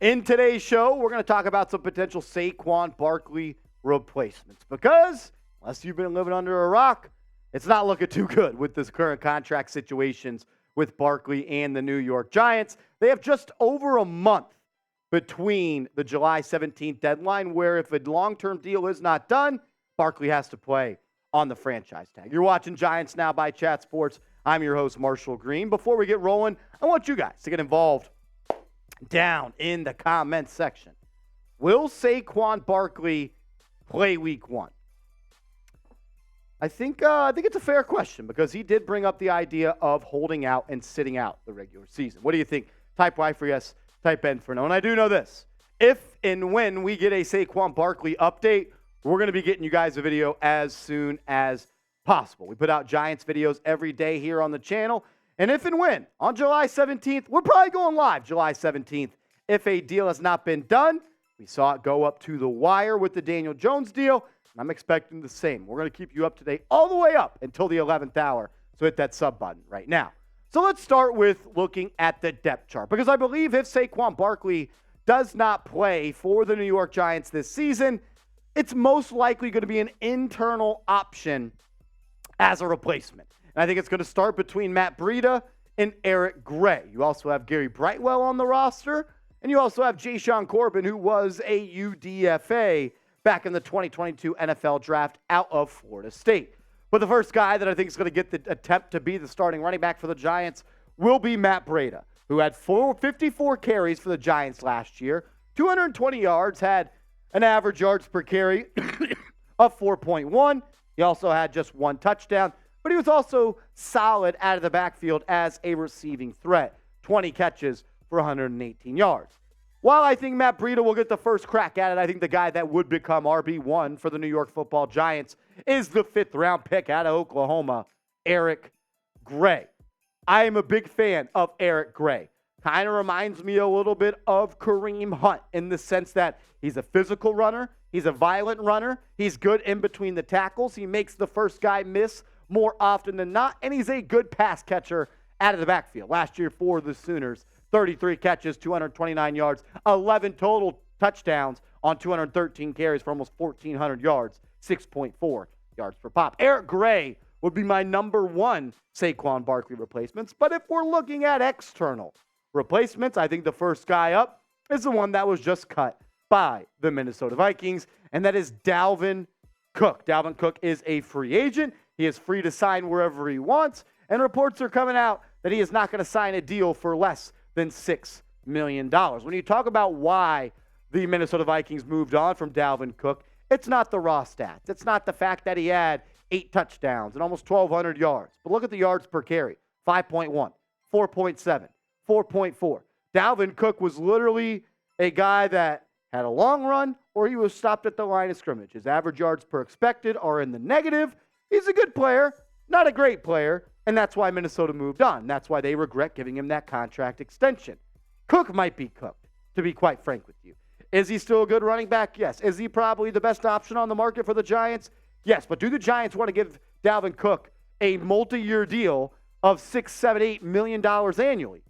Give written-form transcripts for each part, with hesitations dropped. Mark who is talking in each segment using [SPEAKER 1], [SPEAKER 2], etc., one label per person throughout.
[SPEAKER 1] In today's show, we're going to talk about some potential Saquon Barkley replacements because unless you've been living under a rock, it's not looking too good with this current contract situations with Barkley and the New York Giants. They have just over a month between the July 17th deadline where if a long-term deal is not done, Barkley has to play on the franchise tag. You're watching Giants Now by Chat Sports. I'm your host, Marshall Green. Before we get rolling, I want you guys to get involved down in the comments section. Will Saquon Barkley play week 1? I think it's a fair question because he did bring up the idea of holding out and sitting out the regular season. What do you think? Type Y for yes, type N for no. And I do know this. If and when we get a Saquon Barkley update, we're going to be getting you guys a video as soon as possible. We put out Giants videos every day here on the channel. And if and when, on July 17th, we're probably going live July 17th. If a deal has not been done, we saw it go up to the wire with the Daniel Jones deal. And I'm expecting the same. We're going to keep you up to date all the way up until the 11th hour. So hit that sub button right now. So let's start with looking at the depth chart. Because I believe if Saquon Barkley does not play for the New York Giants this season, it's most likely going to be an internal option as a replacement. And I think it's going to start between Matt Breida and Eric Gray. You also have Gary Brightwell on the roster. And you also have Jashaun Corbin, who was a UDFA back in the 2022 NFL Draft out of Florida State. But the first guy that I think is going to get the attempt to be the starting running back for the Giants will be Matt Breida, who had 54 carries for the Giants last year, 220 yards, had an average yards per carry of 4.1. He also had just one touchdown, but he was also solid out of the backfield as a receiving threat. 20 catches for 118 yards. While I think Matt Breida will get the first crack at it, I think the guy that would become RB1 for the New York Football Giants is the 5th-round pick out of Oklahoma, Eric Gray. I am a big fan of Eric Gray. Kind of reminds me a little bit of Kareem Hunt in the sense that he's a physical runner, he's a violent runner, he's good in between the tackles, he makes the first guy miss more often than not, and he's a good pass catcher out of the backfield. Last year for the Sooners, 33 catches, 229 yards, 11 total touchdowns on 213 carries for almost 1,400 yards, 6.4 yards per pop. Eric Gray would be my number 1 Saquon Barkley replacements, but if we're looking at external replacements, I think the first guy up is the one that was just cut by the Minnesota Vikings, and that is Dalvin Cook. Dalvin Cook is a free agent. He is free to sign wherever he wants, and reports are coming out that he is not going to sign a deal for less than $6 million. When you talk about why the Minnesota Vikings moved on from Dalvin Cook, it's not the raw stats. It's not the fact that he had 8 touchdowns and almost 1,200 yards. But look at the yards per carry, 5.1, 4.7, 4.4. Dalvin Cook was literally a guy that had a long run or he was stopped at the line of scrimmage. His average yards per expected are in the negative. He's a good player, not a great player, and that's why Minnesota moved on. That's why they regret giving him that contract extension. Cook might be cooked, to be quite frank with you. Is he still a good running back? Yes. Is he probably the best option on the market for the Giants? Yes. But do the Giants want to give Dalvin Cook a multi-year deal of $6, $7, $8 million annually?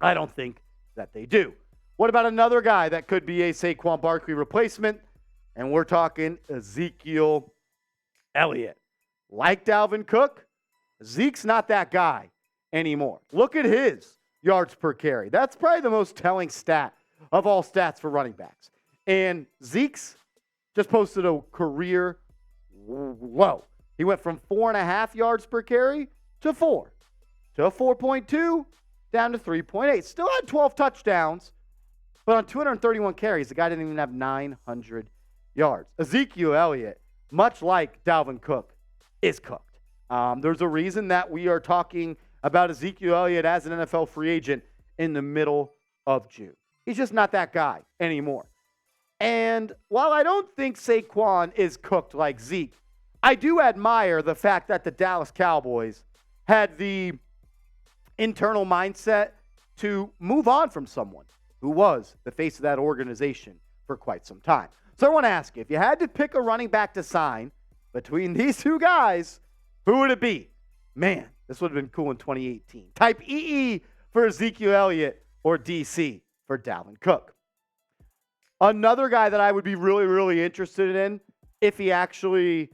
[SPEAKER 1] I don't think that they do. What about another guy that could be a Saquon Barkley replacement? And we're talking Ezekiell Elliott. Like Dalvin Cook, Zeke's not that guy anymore. Look at his yards per carry. That's probably the most telling stat of all stats for running backs. And Zeke's just posted a career low. He went from 4.5 yards per carry to 4, to 4.2, down to 3.8. Still had 12 touchdowns, but on 231 carries, the guy didn't even have 900 yards. Ezekiell Elliott, much like Dalvin Cook, is cooked. There's a reason that we are talking about Ezekiell Elliott as an NFL free agent in the middle of June. He's just not that guy anymore. And while I don't think Saquon is cooked like Zeke, I do admire the fact that the Dallas Cowboys had the internal mindset to move on from someone who was the face of that organization for quite some time. So I want to ask you, if you had to pick a running back to sign between these two guys, who would it be? Man, this would have been cool in 2018. Type EE for Ezekiell Elliott or DC for Dalvin Cook. Another guy that I would be really, really interested in if he actually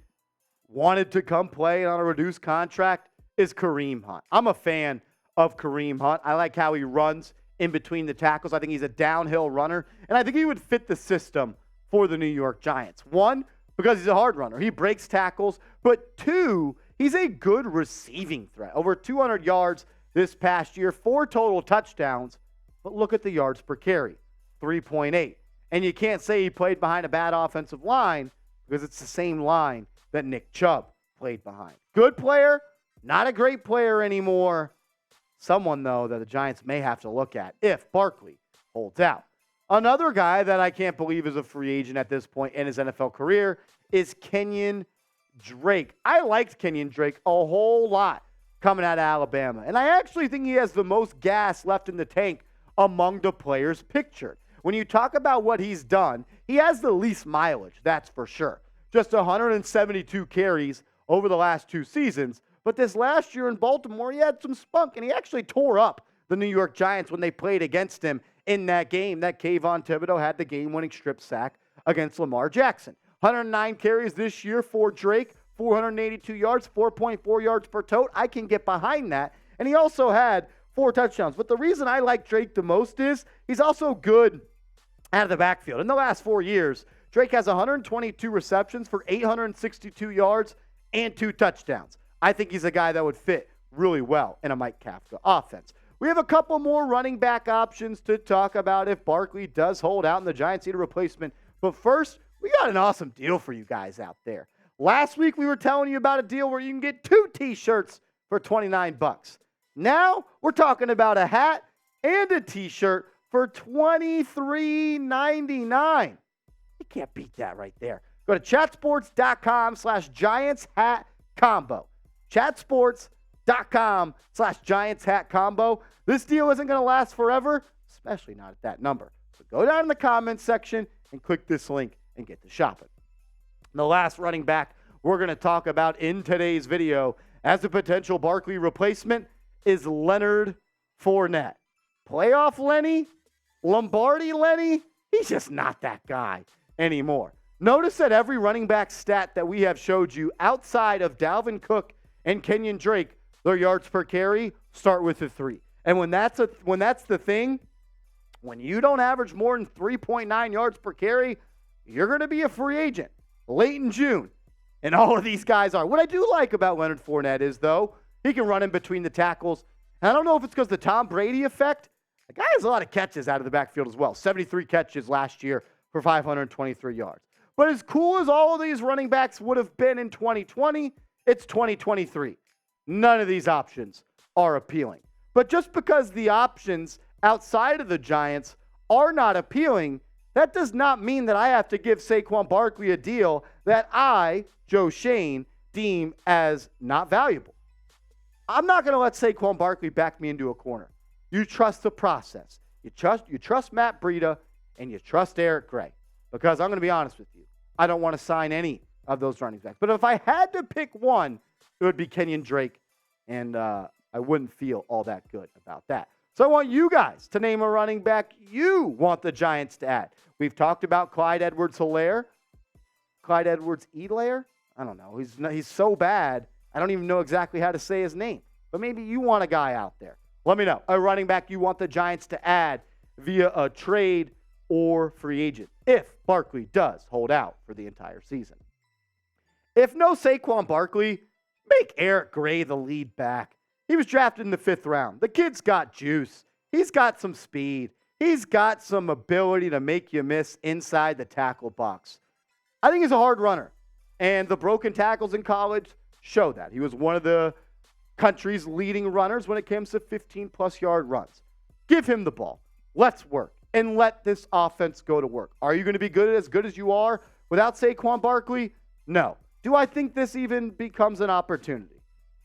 [SPEAKER 1] wanted to come play on a reduced contract is Kareem Hunt. I'm a fan of Kareem Hunt. I like how he runs in between the tackles. I think he's a downhill runner, and I think he would fit the system for the New York Giants. One, because he's a hard runner. He breaks tackles. But two, he's a good receiving threat. Over 200 yards this past year, 4 total touchdowns. But look at the yards per carry, 3.8. And you can't say he played behind a bad offensive line because it's the same line that Nick Chubb played behind. Good player, not a great player anymore. Someone, though, that the Giants may have to look at if Barkley holds out. Another guy that I can't believe is a free agent at this point in his NFL career is Kenyan Drake. I liked Kenyan Drake a whole lot coming out of Alabama, and I actually think he has the most gas left in the tank among the players pictured. When you talk about what he's done, he has the least mileage, that's for sure. Just 172 carries over the last 2 seasons. But this last year in Baltimore, he had some spunk, and he actually tore up the New York Giants when they played against him in that game that Kayvon Thibodeau had the game-winning strip sack against Lamar Jackson. 109 carries this year for Drake, 482 yards, 4.4 yards per tote. I can get behind that. And he also had 4 touchdowns. But the reason I like Drake the most is he's also good out of the backfield. In the last 4 years, Drake has 122 receptions for 862 yards and 2 touchdowns. I think he's a guy that would fit really well in a Mike Kafka offense. We have a couple more running back options to talk about if Barkley does hold out and the Giants need a replacement. But first, we got an awesome deal for you guys out there. Last week, we were telling you about a deal where you can get 2 T-shirts for $29. Now, we're talking about a hat and a T-shirt for $23.99. You can't beat that right there. Go to chatsports.com/Giants hat combo. Chatsports.com/Giants hat combo. This deal isn't going to last forever, especially not at that number. So go down in the comments section and click this link and get to shopping. The last running back we're going to talk about in today's video as a potential Barkley replacement is Leonard Fournette. Playoff Lenny? Lombardi Lenny? He's just not that guy anymore. Notice that every running back stat that we have showed you outside of Dalvin Cook and Kenyan Drake, their yards per carry start with a 3. And when that's the thing, when you don't average more than 3.9 yards per carry, you're going to be a free agent late in June. And all of these guys are. What I do like about Leonard Fournette is, though, he can run in between the tackles. And I don't know if it's because of the Tom Brady effect. The guy has a lot of catches out of the backfield as well. 73 catches last year for 523 yards. But as cool as all of these running backs would have been in 2020, it's 2023. None of these options are appealing. But just because the options outside of the Giants are not appealing, that does not mean that I have to give Saquon Barkley a deal that I, Joe Schoen, deem as not valuable. I'm not going to let Saquon Barkley back me into a corner. You trust the process. You trust Matt Breida, and you trust Eric Gray. Because I'm going to be honest with you, I don't want to sign any of those running backs. But if I had to pick one, it would be Kenyan Drake, and I wouldn't feel all that good about that. So I want you guys to name a running back you want the Giants to add. We've talked about Clyde Edwards-Helaire. Clyde Edwards-Helaire? I don't know. He's so bad, I don't even know exactly how to say his name. But maybe you want a guy out there. Let me know. A running back you want the Giants to add via a trade or free agent if Barkley does hold out for the entire season. If no Saquon Barkley, make Eric Gray the lead back. He was drafted in the 5th round. The kid's got juice. He's got some speed. He's got some ability to make you miss inside the tackle box. I think he's a hard runner, and the broken tackles in college show that. He was one of the country's leading runners when it comes to 15-plus yard runs. Give him the ball. Let's work, and let this offense go to work. Are you going to be as good as you are without Saquon Barkley? No. Do I think this even becomes an opportunity?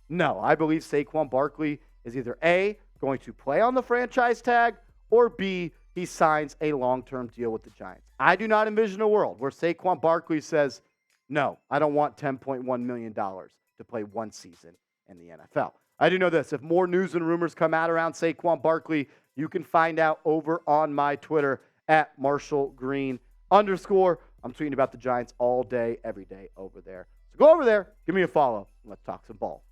[SPEAKER 1] No. I believe Saquon Barkley is either A, going to play on the franchise tag, or B, he signs a long-term deal with the Giants. I do not envision a world where Saquon Barkley says, no, I don't want $10.1 million to play one season in the NFL. I do know this. If more news and rumors come out around Saquon Barkley, you can find out over on my Twitter at Marshall Green _. I'm tweeting about the Giants all day, every day over there. So go over there, give me a follow, and let's talk some ball.